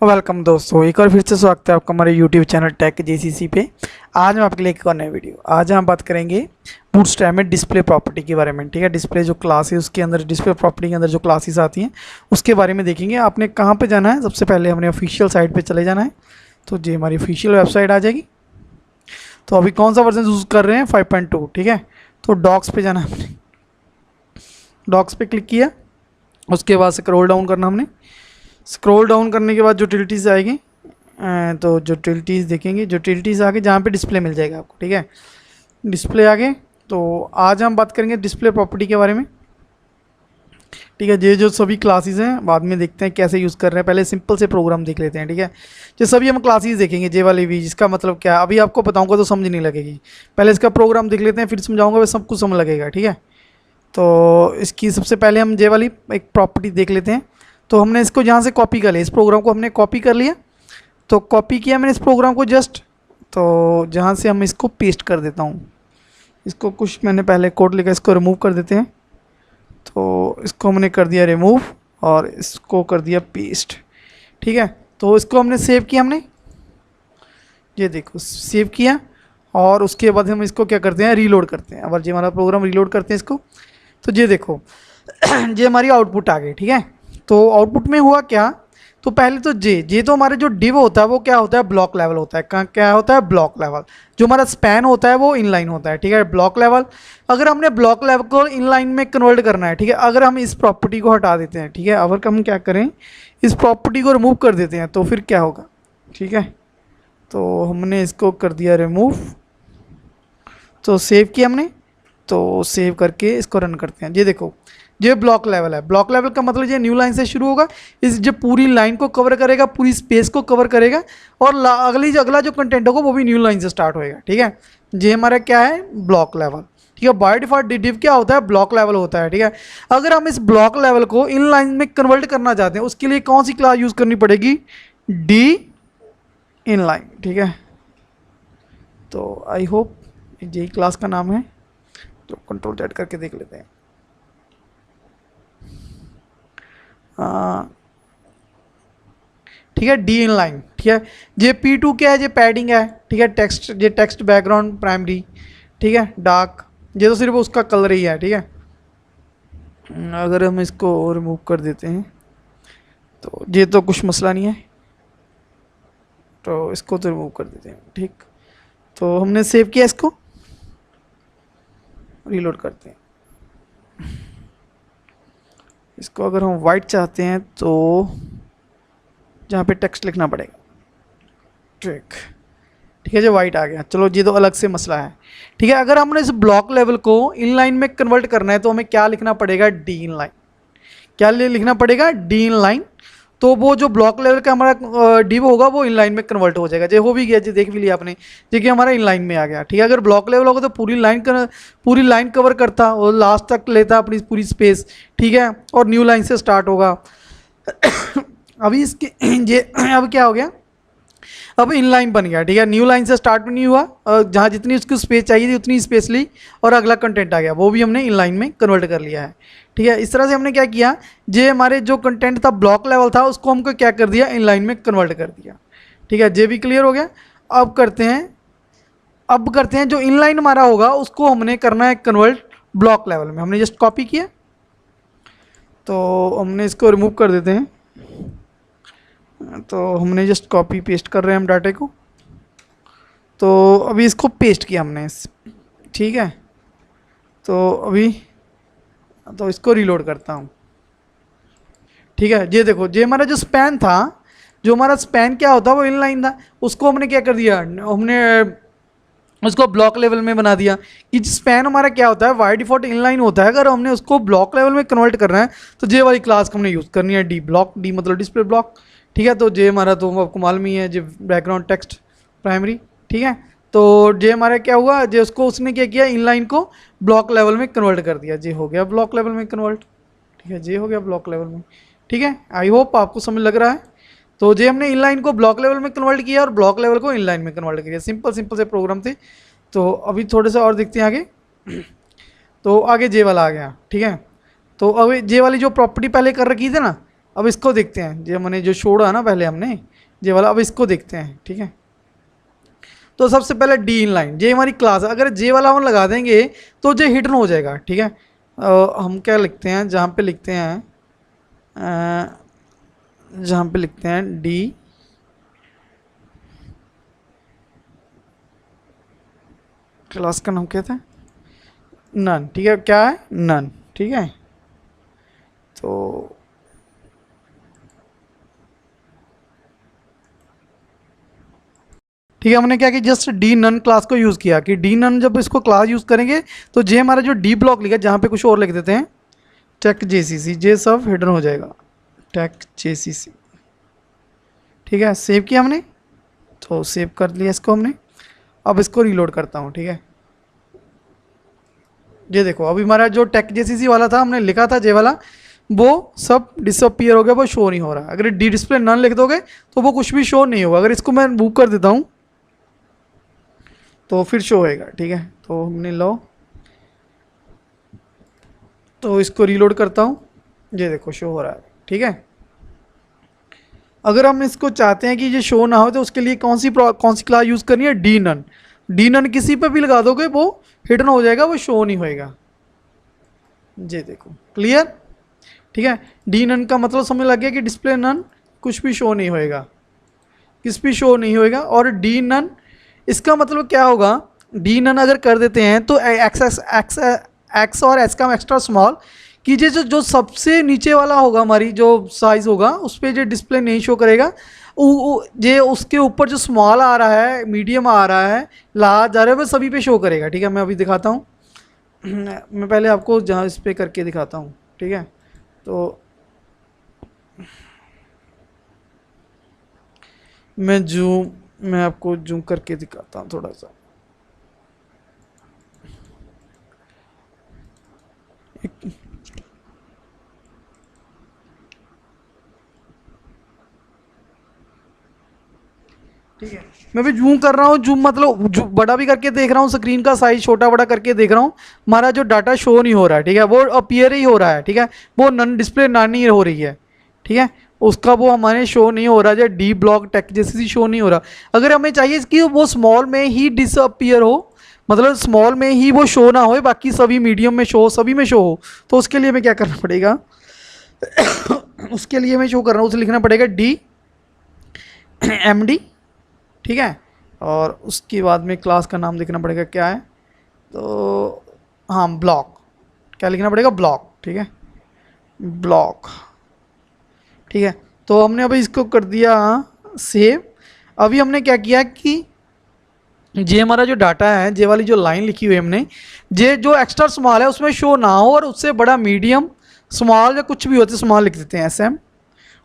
Welcome दोस्तों, एक बार फिर से स्वागत है आपका हमारे यूट्यूब चैनल टेक जेसीसी पे। आज मैं आपके लिए एक और नया वीडियो। आज हम बात करेंगे बूटस्ट्रैप में डिस्प्ले प्रॉपर्टी के बारे में। ठीक है, डिस्प्ले जो क्लास है उसके अंदर, डिस्प्ले प्रॉपर्टी के अंदर जो क्लासेस आती हैं उसके बारे में देखेंगे। आपने कहाँ पे जाना है? सबसे पहले हमने ऑफिशियल साइट पर चले जाना है। तो जी हमारी ऑफिशियल वेबसाइट आ जाएगी। तो अभी कौन सा वर्जन यूज़ कर रहे हैं? 5.2। ठीक है, तो डॉक्स पे जाना है हमने। डॉक्स पे क्लिक किया, उसके बाद स्क्रॉल डाउन करना हमने। स्क्रॉल डाउन करने के बाद जो टिल्टीज आएगी, तो जो टिल्टीज देखेंगे, जो टिल्टीज आगे जहाँ पे डिस्प्ले मिल जाएगा आपको। ठीक है, डिस्प्ले आगे। तो आज हम बात करेंगे डिस्प्ले प्रॉपर्टी के बारे में। ठीक है, ये जो सभी क्लासेस हैं बाद में देखते हैं कैसे यूज़ कर रहे हैं। पहले सिंपल से प्रोग्राम देख लेते हैं। ठीक है, जो सभी हम क्लासेस देखेंगे जे वाले भी, जिसका मतलब क्या अभी आपको बताऊंगा तो समझ नहीं लगेगी। पहले इसका प्रोग्राम देख लेते हैं, फिर समझाऊंगा, वह सब कुछ समझ लगेगा। ठीक है, तो इसकी सबसे पहले हम जे वाली एक प्रॉपर्टी देख लेते हैं। तो हमने इसको जहाँ से कॉपी कर लिया, इस प्रोग्राम को हमने कॉपी कर लिया। तो कॉपी किया मैंने इस प्रोग्राम को जस्ट, तो जहाँ से हम इसको पेस्ट कर देता हूँ। इसको कुछ मैंने पहले कोड लिखा, इसको रिमूव कर देते हैं। तो इसको हमने कर दिया रिमूव और इसको कर दिया पेस्ट। ठीक है, तो इसको हमने सेव किया, हमने ये देखो सेव किया। और उसके बाद हम इसको क्या करते हैं, रीलोड करते हैं। अब जो हमारा प्रोग्राम रीलोड करते हैं इसको, तो ये देखो ये हमारी आउटपुट आ गई। ठीक है, तो आउटपुट में हुआ क्या? तो पहले तो जे तो हमारे जो डिव होता है वो क्या होता है, ब्लॉक लेवल होता है। क्या होता है? Block level. जो हमारा स्पैन होता है वो इनलाइन होता है। ठीक है, ब्लॉक लेवल। अगर हमने ब्लॉक लेवल को इनलाइन में कन्वर्ट करना है, ठीक है, अगर हम इस प्रॉपर्टी को हटा देते हैं, ठीक है, अगर हम क्या करें, इस प्रॉपर्टी को रिमूव कर देते हैं, तो फिर क्या होगा? ठीक है, तो हमने इसको कर दिया रिमूव, तो सेव किया हमने। तो सेव करके इसको रन करते हैं। ये देखो ये ब्लॉक लेवल है। ब्लॉक लेवल का मतलब ये न्यू लाइन से शुरू होगा, इस जो पूरी लाइन को कवर करेगा, पूरी स्पेस को कवर करेगा, और अगला जो कंटेंट होगा वो भी न्यू लाइन से स्टार्ट होएगा। ठीक है, ये हमारा क्या है, ब्लॉक लेवल। ठीक है, बाय डिफॉल्ट डिव क्या होता है, ब्लॉक लेवल होता है। ठीक है, अगर हम इस ब्लॉक लेवल को इन लाइन में कन्वर्ट करना चाहते हैं, उसके लिए कौन सी क्लास यूज़ करनी पड़ेगी? D in line. ठीक है, तो आई होप यही क्लास का नाम है। तो कंट्रोल Z करके देख लेते हैं। ठीक है, डी इन लाइन। ठीक है, ये P2 क्या है, ये पैडिंग है। ठीक है, टेक्स्ट, ये टेक्स्ट बैकग्राउंड प्राइमरी। ठीक है, डार्क, ये तो सिर्फ उसका कलर ही है। ठीक है, अगर हम इसको रिमूव कर देते हैं तो ये तो कुछ मसला नहीं है, तो इसको तो रिमूव कर देते हैं। ठीक, तो हमने सेव किया, इसको रीलोड करते हैं। इसको अगर हम वाइट चाहते हैं तो जहाँ पे टेक्स्ट लिखना पड़ेगा। ठीक है, जो वाइट आ गया। चलो ये तो अलग से मसला है। ठीक है, अगर हमने इस ब्लॉक लेवल को इनलाइन में कन्वर्ट करना है तो हमें क्या लिखना पड़ेगा? D in line. क्या लिखना पड़ेगा? D in line. तो वो जो ब्लॉक लेवल का हमारा डिव होगा वो इनलाइन में कन्वर्ट हो जाएगा। जो हो भी गया, जो देख भी लिया आपने, जो कि हमारा इनलाइन में आ गया। ठीक है, अगर ब्लॉक लेवल होगा तो पूरी लाइन कवर करता और लास्ट तक लेता अपनी पूरी स्पेस। ठीक है, और न्यू लाइन से स्टार्ट होगा। अभी इसके ये अब क्या हो गया, अब इनलाइन बन गया। ठीक है, न्यू लाइन से स्टार्ट नहीं हुआ, जहाँ जितनी उसको स्पेस चाहिए थी उतनी स्पेस ली और अगला कंटेंट आ गया, वो भी हमने इनलाइन में कन्वर्ट कर लिया है। ठीक है, इस तरह से हमने क्या किया, जे हमारे जो कंटेंट था ब्लॉक लेवल था उसको हमको क्या कर दिया, इनलाइन में कन्वर्ट कर दिया। ठीक है, जे भी क्लियर हो गया। अब करते हैं जो इनलाइन हमारा होगा उसको हमने करना है कन्वर्ट ब्लॉक लेवल में। हमने जस्ट कॉपी किया, तो हमने इसको रिमूव कर देते हैं। तो हमने जस्ट कॉपी पेस्ट कर रहे हैं हम डाटे को। तो अभी इसको पेस्ट किया हमने। ठीक है, तो अभी तो इसको रीलोड करता हूँ। ठीक है, ये देखो ये हमारा जो स्पैन था, जो हमारा स्पैन क्या होता है वो इनलाइन था, उसको हमने क्या कर दिया, हमने उसको ब्लॉक लेवल में बना दिया। कि स्पैन हमारा क्या होता है, बाय डिफॉल्ट इनलाइन होता है। अगर हमने उसको ब्लॉक लेवल में कन्वर्ट करना है तो जे वाली क्लास को हमने यूज़ करनी है, डी ब्लॉक। डी मतलब डिस्प्ले ब्लॉक। ठीक है, तो जे हमारा तो आपको मालूम ही है, जो बैकग्राउंड टेक्स्ट प्राइमरी। ठीक है, तो जे हमारा क्या हुआ, जे उसको उसने क्या किया, इनलाइन को ब्लॉक लेवल में कन्वर्ट कर दिया। जे हो गया ब्लॉक लेवल में कन्वर्ट। ठीक है, जे हो गया ब्लॉक लेवल में। ठीक है, आई होप आपको समझ लग रहा है। तो जे हमने इनलाइन को ब्लॉक लेवल में कन्वर्ट किया और ब्लॉक लेवल को इनलाइन में कन्वर्ट किया। सिंपल से प्रोग्राम थे। तो अभी थोड़े से और देखते हैं आगे। तो आगे जे वाला आ गया। ठीक है, तो अभी जे वाली जो प्रॉपर्टी पहले कर रखी थी ना, अब इसको देखते हैं, जो हमने जो छोड़ा ना पहले हमने जे वाला, अब इसको देखते हैं। ठीक है, तो सबसे पहले डी इन लाइन, जे हमारी क्लास है, अगर जे वाला हम लगा देंगे तो जे हिडन हो जाएगा। ठीक है, हम क्या लिखते हैं, जहाँ पे लिखते हैं डी क्लास का नाम क्या था, नन। ठीक है, क्या है, नन। ठीक है, तो ठीक है, हमने क्या किया, जस्ट डी नन क्लास को यूज़ किया कि डी नन जब इसको क्लास यूज़ करेंगे तो जे हमारा जो डी ब्लॉक लिखा, जहाँ पे कुछ और लिख देते हैं टेक जेसीसी, जे सब हिडन हो जाएगा, टेक जेसीसी। ठीक है, सेव किया हमने, तो सेव कर लिया इसको हमने। अब इसको रीलोड करता हूँ। ठीक है, ये देखो अभी हमारा जो टेक जेसीसी वाला था, हमने लिखा था जे वाला, वो सब डिसअपियर हो गया, वो शो नहीं हो रहा। अगर डी डिस्प्ले नन लिख दोगे तो वो कुछ भी शो नहीं होगा। अगर इसको मैं बुक कर देता हूँ तो फिर शो होएगा। ठीक है, तो हमने लो, तो इसको रीलोड करता हूँ, ये देखो शो हो रहा है। ठीक है, अगर हम इसको चाहते हैं कि ये शो ना हो तो उसके लिए कौन सी क्लास यूज़ करनी है, डी नन। डी नन किसी पे भी लगा दोगे वो हिडन हो जाएगा, वो शो नहीं होएगा। ये देखो, क्लियर। ठीक है, डी नन का मतलब समझ लग गया कि डिस्प्ले नन, कुछ भी शो नहीं होएगा, किस भी शो नहीं होएगा। और डी नन इसका मतलब क्या होगा, डी नन अगर कर देते हैं तो एक्स और एस का एक्स्ट्रा स्मॉल कीजिए, जो सबसे नीचे वाला होगा, हमारी जो साइज़ होगा उस पर जो डिस्प्ले नहीं शो करेगा, ये उसके ऊपर जो स्मॉल आ रहा है, मीडियम आ रहा है, लार्ज आ रहा है, वो सभी पे शो करेगा। ठीक है, मैं अभी दिखाता हूँ मैं पहले आपको जहाँ इस पे करके दिखाता हूँ। ठीक है, तो मैं आपको जूम करके दिखाता हूँ थोड़ा सा। ठीक है, मैं भी जूम कर रहा हूँ, जूम मतलब बड़ा भी करके देख रहा हूँ, स्क्रीन का साइज छोटा बड़ा करके देख रहा हूँ, हमारा जो डाटा शो नहीं हो रहा है। ठीक है, वो अपीयर ही हो रहा है। ठीक है, वो नन डिस्प्ले नन ही हो रही है। ठीक है, उसका वो हमारे शो नहीं हो रहा, जो डी ब्लॉक टेक जैसे शो नहीं हो रहा। अगर हमें चाहिए कि वो स्मॉल में ही डिसअपियर हो, मतलब स्मॉल में ही वो शो ना हो, बाकी सभी मीडियम में शो हो, सभी में शो हो, तो उसके लिए हमें क्या करना पड़ेगा उसके लिए मैं शो कर रहा हूँ, उसे लिखना पड़ेगा डी एम डी। ठीक है, और उसके बाद में क्लास का नाम लिखना पड़ेगा, क्या है, तो हाँ ब्लॉक, क्या लिखना पड़ेगा, ब्लॉक। ठीक है, ब्लॉक। ठीक है, तो हमने अभी इसको कर दिया सेव। अभी हमने क्या किया कि जे हमारा जो डाटा है, जे वाली जो लाइन लिखी हुई है हमने, जे जो एक्स्ट्रा स्मॉल है उसमें शो ना हो, और उससे बड़ा मीडियम स्मॉल या कुछ भी होते हैं, स्मॉल लिख देते हैं SM,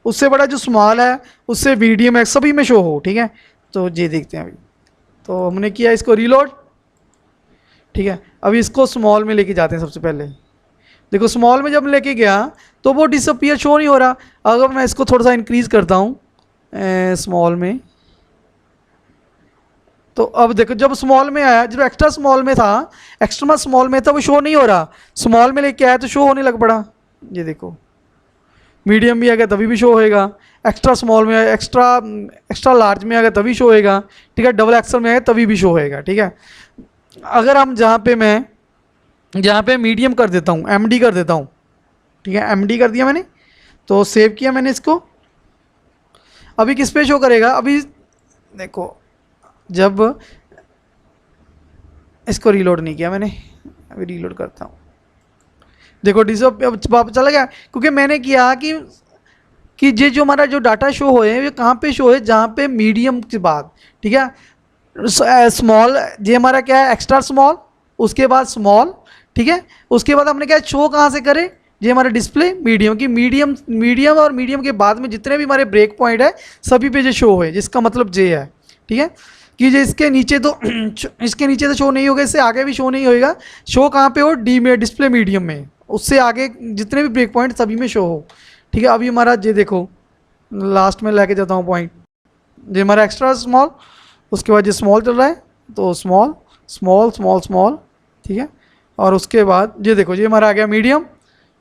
उससे बड़ा जो स्मॉल है उससे मीडियम है, सभी में शो हो। ठीक है, तो ये देखते हैं अभी, तो हमने किया इसको रीलोड। ठीक है, अभी इसको स्मॉल में लेके जाते हैं। सबसे पहले देखो, स्मॉल में जब लेके गया तो वो डिसअपियर शो नहीं हो रहा। अगर मैं इसको थोड़ा सा इंक्रीज करता हूँ स्मॉल में, तो अब देखो जब स्मॉल में आया, जब एक्स्ट्रा स्मॉल में था, एक्स्ट्रा स्मॉल में था, वो शो नहीं हो रहा, स्मॉल में लेके आया तो शो होने लग पड़ा। ये देखो, मीडियम भी आ गया तभी भी शो होएगा, एक्स्ट्रा स्मॉल में एक्स्ट्रा लार्ज में आ गया तभी शो होएगा। ठीक है, डबल एक्सल में आया तभी भी शो होएगा। ठीक है, अगर हम जहाँ पे मीडियम कर देता हूँ, MD कर देता हूँ। ठीक है, MD कर दिया मैंने, तो सेव किया मैंने इसको। अभी किस पे शो करेगा, अभी देखो, जब इसको रीलोड नहीं किया मैंने, अभी रीलोड करता हूँ। देखो वापस चला गया, क्योंकि मैंने किया कि ये जो हमारा जो डाटा शो हो है, ये कहाँ पे शो है, जहाँ पे मीडियम के बाद। ठीक है, स्मॉल, ये हमारा क्या है, एक्स्ट्रा स्मॉल, उसके बाद स्मॉल। ठीक है, उसके बाद हमने क्या शो कहाँ से करे, ये हमारा डिस्प्ले मीडियम की, मीडियम और मीडियम के बाद में जितने भी हमारे ब्रेक पॉइंट है सभी पे जो शो है, जिसका मतलब जे है। ठीक है, कि जो इसके नीचे तो इसके नीचे तो शो नहीं होगा, इससे आगे भी शो नहीं होएगा। शो कहाँ पे हो, डी में, डिस्प्ले मीडियम में, उससे आगे जितने भी ब्रेक पॉइंट सभी में शो हो। ठीक है, अभी हमारा ये देखो, लास्ट में लेके जाता हूँ पॉइंट, ये हमारा एक्स्ट्रा स्मॉल, उसके बाद ये स्मॉल चल रहा है, तो स्मॉल स्मॉल स्मॉल स्मॉल। ठीक है, और उसके बाद ये देखो, ये हमारा आ गया मीडियम,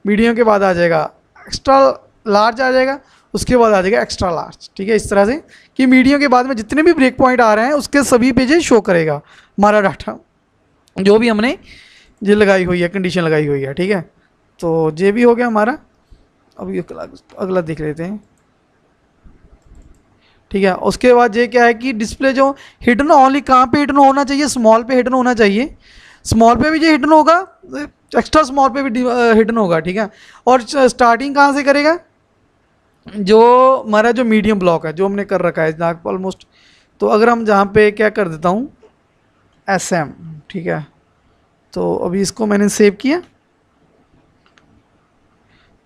मीडियम के बाद आ जाएगा एक्स्ट्रा लार्ज आ जाएगा, उसके बाद आ जाएगा एक्स्ट्रा लार्ज। ठीक है, इस तरह से कि मीडियम के बाद में जितने भी ब्रेक पॉइंट आ रहे हैं उसके सभी पे जो शो करेगा हमारा डाटा, जो भी हमने ये लगाई हुई है, कंडीशन लगाई हुई है। ठीक है, तो ये भी हो गया हमारा। अभी अगला देख लेते हैं। ठीक है, उसके बाद ये क्या है कि डिस्प्ले जो हिडन ओनली कहाँ पे हिडन होना चाहिए, स्मॉल पे हिडन होना चाहिए। स्मॉल पे भी जो हिडन होगा, एक्स्ट्रा स्मॉल पे भी हिडन होगा। ठीक है, और स्टार्टिंग कहाँ से करेगा, जो हमारा जो मीडियम ब्लॉक है जो हमने कर रखा है ऑलमोस्ट, तो अगर हम जहाँ पे क्या कर देता हूँ SM। ठीक है, तो अभी इसको मैंने सेव किया।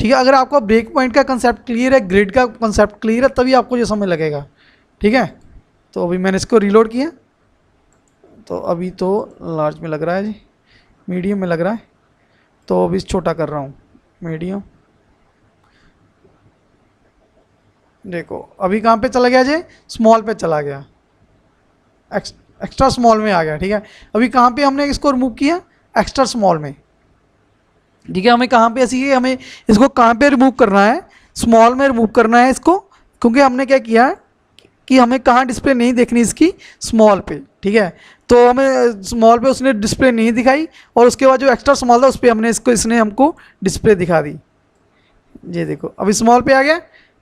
ठीक है, अगर आपको ब्रेक पॉइंट का कंसेप्ट क्लियर है, ग्रिड का कंसेप्ट क्लियर है, तभी आपको ये समझ लगेगा। ठीक है, तो अभी मैंने इसको रीलोड किया, तो अभी तो लार्ज में लग रहा है जी, मीडियम में लग रहा है, तो अभी छोटा कर रहा हूँ, मीडियम। देखो अभी कहाँ पे चला गया जी, स्मॉल पे चला गया, एक्स्ट्रा स्मॉल में आ गया। ठीक है, अभी कहाँ पे हमने इसको रिमूव किया, एक्स्ट्रा स्मॉल में। ठीक है, हमें कहाँ पे ऐसी है, हमें इसको कहाँ पे रिमूव करना है, स्मॉल में रिमूव करना है इसको, क्योंकि हमने क्या किया कि हमें कहाँ डिस्प्ले नहीं देखनी इसकी, स्मॉल पे। ठीक है, तो हमें स्मॉल पे उसने डिस्प्ले नहीं दिखाई, और उसके बाद जो एक्स्ट्रा स्मॉल था उस पर हमने इसने हमको डिस्प्ले दिखा दी। ये देखो अभी स्मॉल पे आ गया,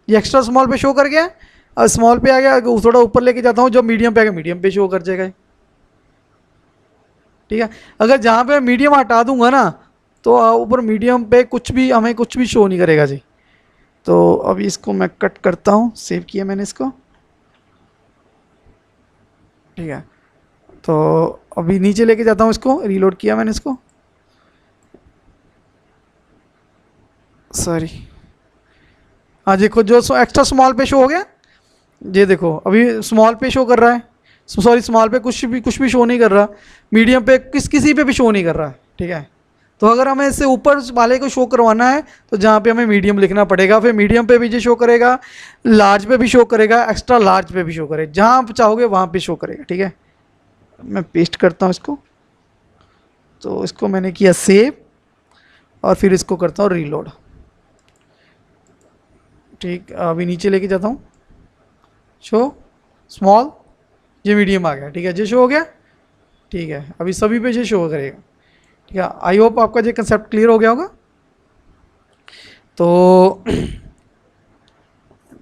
ये एक्स्ट्रा स्मॉल पे शो कर गया। अब स्मॉल पे आ गया, थोड़ा ऊपर लेके जाता हूँ, जब मीडियम पे आ गया मीडियम पे शो कर जाएगा। ठीक है, अगर जहाँ पे मीडियम हटा दूंगा ना, तो ऊपर मीडियम पे हमें कुछ भी शो नहीं करेगा जी। तो अभी इसको मैं कट करता हूँ, सेव किया मैंने इसको। ठीक है, तो अभी नीचे लेके जाता हूँ इसको, रीलोड किया मैंने इसको, सॉरी। हाँ देखो जो एक्स्ट्रा स्मॉल पे शो हो गया, ये देखो अभी स्मॉल पे शो कर रहा है, सॉरी स्मॉल पे कुछ भी शो नहीं कर रहा, मीडियम पे किसी पे भी शो नहीं कर रहा है। ठीक है, तो अगर हमें इससे ऊपर वाले को शो करवाना है तो जहाँ पे हमें मीडियम लिखना पड़ेगा, फिर मीडियम पे भी जो शो करेगा, लार्ज पे भी शो करेगा, एक्स्ट्रा लार्ज पे भी शो करेगा, जहाँ आप चाहोगे वहाँ पे शो करेगा। ठीक है, मैं पेस्ट करता हूँ इसको, तो इसको मैंने किया सेव, और फिर इसको करता हूँ रीलोड। ठीक, अभी नीचे लेके जाता हूँ, शो स्मॉल, ये मीडियम आ गया। ठीक है, ये शो हो गया। ठीक है, अभी सभी पे ये शो करेगा। ठीक है, आई होप आपका ये कंसेप्ट क्लियर हो गया होगा। तो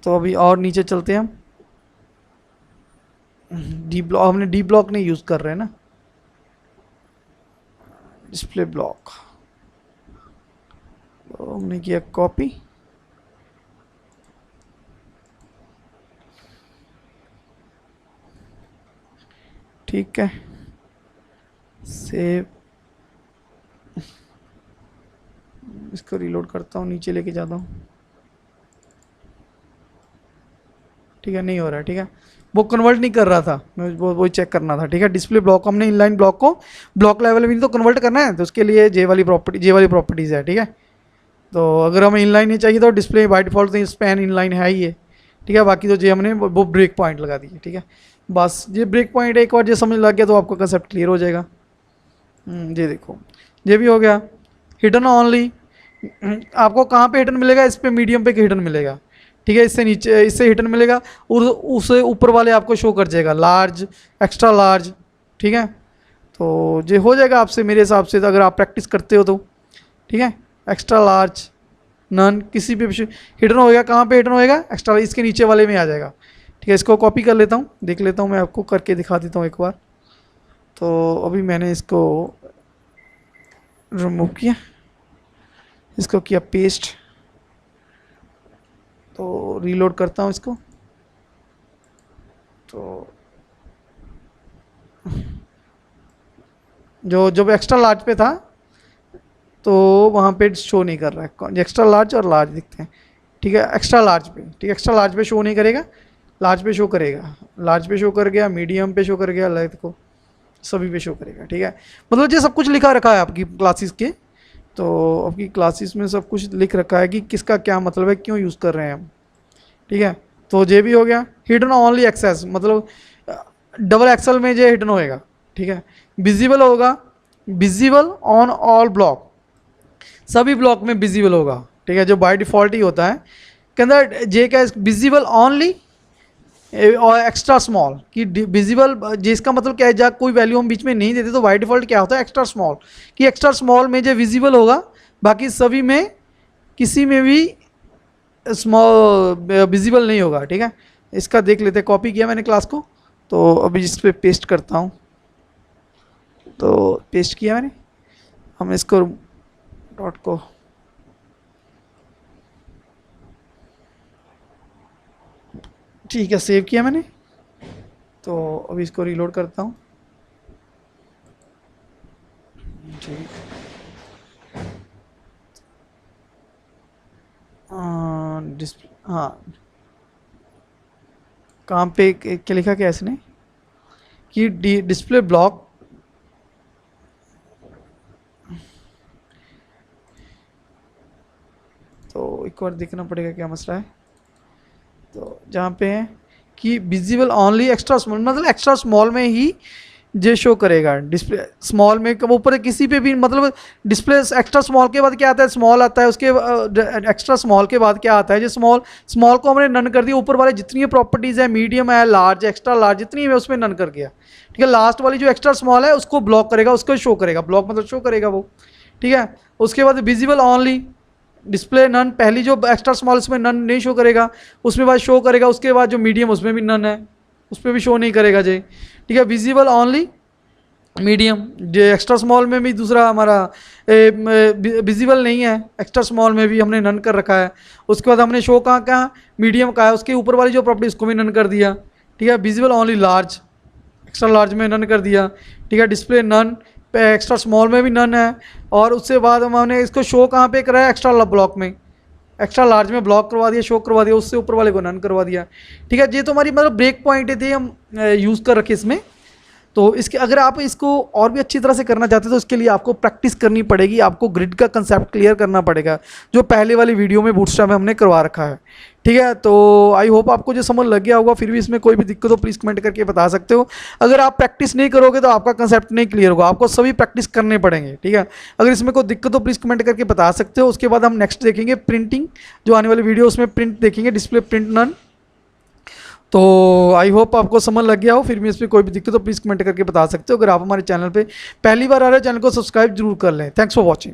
अभी और नीचे चलते हैं हम, डी ब्लॉक हमने डी ब्लॉक नहीं यूज़ कर रहे हैं ना, डिस्प्ले ब्लॉक, तो हमने किया कॉपी, ठीक है, सेव, इसको रीलोड करता हूँ, नीचे लेके जाता हूँ। ठीक है, नहीं हो रहा है। ठीक है, वो कन्वर्ट नहीं कर रहा था, मैं वो चेक करना था। ठीक है, डिस्प्ले ब्लॉक हमने इनलाइन ब्लॉक को ब्लॉक लेवल में तो कन्वर्ट करना है, तो उसके लिए जे वाली प्रॉपर्टीज़ है। ठीक है, तो अगर हमें इनलाइन नहीं चाहिए तो डिस्प्ले बाय डिफॉल्ट तो स्पैन इनलाइन है ही है। ठीक है, बाकी तो जे हमने वो ब्रेक पॉइंट लगा दिए। ठीक है, बस ये ब्रेक पॉइंट एक बार ये समझ लग गया तो आपका कंसेप्ट क्लियर हो जाएगा। ये देखो ये भी हो गया, हिडन ऑनली। आपको कहाँ पे हिडन मिलेगा, इस पे मीडियम पे हिडन मिलेगा। ठीक है, इससे नीचे इससे हिडन मिलेगा, और उससे ऊपर वाले आपको शो कर जाएगा लार्ज, एक्स्ट्रा लार्ज। ठीक है, तो ये हो जाएगा आपसे मेरे हिसाब से, तो अगर आप प्रैक्टिस करते हो तो। ठीक है, एक्स्ट्रा लार्ज नन किसी पे हिडन होएगा, कहाँ पे हिडन होएगा, एक्स्ट्रा इसके नीचे वाले में आ जाएगा। ठीक है, इसको कॉपी कर लेता हूँ, देख लेता हूँ, मैं आपको करके दिखा देता हूँ एक बार। तो अभी मैंने इसको रिमूव किया, इसको किया पेस्ट, तो रीलोड करता हूँ इसको, तो जो जब एक्स्ट्रा लार्ज पे था तो वहाँ पे शो नहीं कर रहा है, एक्स्ट्रा लार्ज और लार्ज दिखते हैं। ठीक है, एक्स्ट्रा लार्ज पे, ठीक है, एक्स्ट्रा लार्ज पे शो नहीं करेगा, लार्ज पे शो करेगा, लार्ज पे शो कर गया, मीडियम पे शो कर गया, लाइट को सभी पे शो करेगा। ठीक है, मतलब ये सब कुछ लिखा रखा है आपकी क्लासेस के, तो आपकी क्लासेस में सब कुछ लिख रखा है कि किसका क्या मतलब है, क्यों यूज़ कर रहे हैं हम। ठीक है, तो ये भी हो गया। हिडन ओनली एक्सेस, मतलब डबल एक्सल में ये हिडन होएगा। ठीक है, विजिबल होगा, विजिबल ऑन ऑल ब्लॉक, सभी ब्लॉक में विजिबल होगा। ठीक है, जो बाय डिफ़ॉल्ट ही होता है, कहता जे क्या विजिबल ओनली और एक्स्ट्रा स्मॉल कि विजिबल, जिसका मतलब क्या है जब कोई वैल्यू हम बीच में नहीं देते तो बाय डिफ़ॉल्ट क्या होता है एक्स्ट्रा स्मॉल, कि एक्स्ट्रा स्मॉल में जो विजिबल होगा, बाकी सभी में किसी में भी स्मॉल विजिबल नहीं होगा। ठीक है, इसका देख लेते हैं, कॉपी किया मैंने क्लास को, तो अभी इस पर पेस्ट करता हूँ। तो पेस्ट किया मैंने, हम इसको डॉट को ठीक है सेव किया मैंने। तो अभी इसको रीलोड करता हूँ। ठीक, डिस्प्ले, हाँ कहाँ पे क्या लिखा क्या इसने कि डिस्प्ले ब्लॉक, तो एक बार देखना पड़ेगा क्या मसला है। तो जहाँ पे है कि विजिबल ओनली एक्स्ट्रा स्मॉल, मतलब एक्स्ट्रा स्मॉल में ही जे शो करेगा। डिस्प्ले स्मॉल में ऊपर किसी पे भी, मतलब डिस्प्ले एक्स्ट्रा स्मॉल के बाद क्या आता है, स्मॉल आता है, उसके एक्स्ट्रा स्मॉल के बाद क्या आता है, जो स्मॉल को हमने नन कर दिया, ऊपर वाले जितनी प्रॉपर्टीज़ है, मीडियम है, लार्ज, एक्स्ट्रा लार्ज, जितनी है उसमें नन कर गया। ठीक है, लास्ट वाली जो एक्स्ट्रा स्मॉल है उसको ब्लॉक करेगा, उसको शो करेगा, ब्लॉक मतलब शो करेगा वो। ठीक है, उसके बाद विजिबल ओनली डिस्प्ले नन, पहली जो एक्स्ट्रा स्मॉल उसमें नन नहीं शो करेगा, उसमें बाद शो करेगा, उसके बाद जो मीडियम उसमें भी नन है, उस पर भी शो नहीं करेगा जे। ठीक है, विजिबल ओनली मीडियम, जो एक्स्ट्रा स्मॉल में भी दूसरा हमारा विजिबल नहीं है, एक्स्ट्रा स्मॉल में भी हमने नन कर रखा है। उसके बाद हमने शो कहाँ मीडियम का है, उसके ऊपर वाली जो प्रॉपर्टी उसको भी नन कर दिया। ठीक है, visible only large, extra large में नन कर दिया। ठीक है, डिस्प्ले नन, एक्स्ट्रा स्मॉल में भी नन है, और उससे बाद हमने इसको शो कहाँ पे कराया, एक्स्ट्रा ब्लॉक में, एक्स्ट्रा लार्ज में ब्लॉक करवा दिया, शो करवा दिया, उससे ऊपर वाले को नन करवा दिया। ठीक है, ये तो हमारी मतलब ब्रेक पॉइंट थे हम यूज़ कर रखे इसमें। तो इसके अगर आप इसको और भी अच्छी तरह से करना चाहते हो तो इसके लिए आपको प्रैक्टिस करनी पड़ेगी, आपको ग्रिड का कंसेप्ट क्लियर करना पड़ेगा, जो पहले वाली वीडियो में बूटस्ट्रैप में हमने करवा रखा है। ठीक है, तो आई होप आपको जो समझ लग गया होगा। फिर भी इसमें कोई भी दिक्कत हो प्लीज़ कमेंट करके बता सकते हो। अगर आप प्रैक्टिस नहीं करोगे तो आपका कंसेप्ट नहीं क्लियर होगा, आपको सभी प्रैक्टिस करने पड़ेंगे। ठीक है, अगर इसमें कोई दिक्कत हो प्लीज़ कमेंट करके बता सकते हो। उसके बाद हम नेक्स्ट देखेंगे प्रिंटिंग, जो आने वाली वीडियो उसमें प्रिंट देखेंगे, डिस्प्ले प्रिंट नन। तो आई होप आपको समझ लग गया हो। फिर भी इसमें कोई भी दिक्कत हो प्लीज़ कमेंट करके बता सकते हो। अगर आप हमारे चैनल पे पहली बार आ रहे हो, चैनल को सब्सक्राइब जरूर कर लें। Thanks for watching.